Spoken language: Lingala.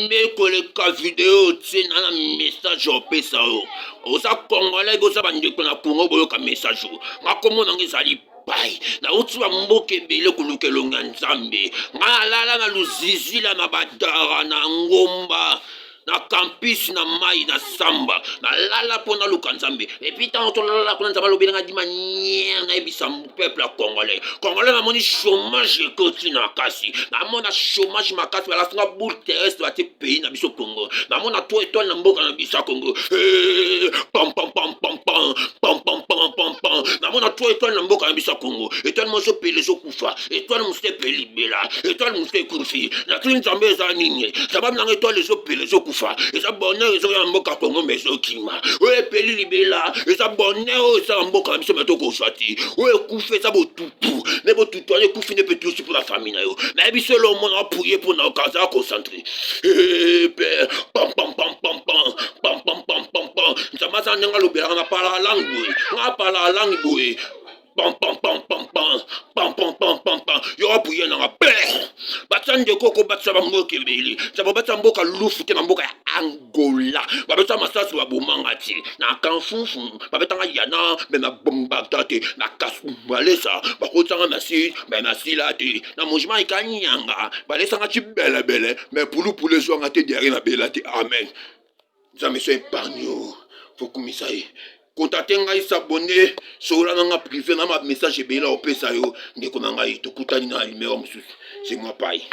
Mais koleka vidéo tse na message opesa yo oza congolais oza bandeko na Congo boyoka message o ngakomona ngezali pai na uti ba mboka ebele kolukelonga nzambe ngalala na luzizila na badara na ngomba na campus na mai na samba na lala pona luka nzambe et puis tant to lala pona nzambe lobela nga dima nyer na ebisa peuple congolais na moni chômage ekoti na kasi na mona chômage makasi bala singa boule terrestre ba te pays na biso Congo na mona to étoile na mboka na biso Congo pam pam pam pam pam pam pam pam pam pam na mona to étoile na mboka na biso Congo étoile moso pele zo kufa étoile moso pe libela étoile moso kurfi na tuni nzambe za nini sababu na étoile zo pele zo kufa eza bonheur eza ya mboka Congo meso kima oye peli libela eza bonheur eza mboka na biso meto ko shati oye kufa eza botutu ne botutu ale kufi ne peut aussi pour la famille na yo na biso lo mona prier pour na okaza concentrer pam pam pam pam pam pam pam pam pam pam nzamba za nanga lobela na pala langue nga pala langue pam pam pam pam pam pam pam pam pam pam yo apuye na ngape batande koko batsa mboka ebele sabo batsa mboka lufu te na mboka ya Angola babeta masasi wa bomanga ti na kanfunfu babeta yana me na bomba tate na kasumbalesa bakotanga masi me na silate na mojima ikanyanga balesa ngati bele bele me pulu zo ngati derrière na belate amen ça me soit épargné faut komisai contacter ngai s'abonner sur la privé na ma message ebela opesa yo ndeko na ngai tokutani na numéro mususu c'est moi paille.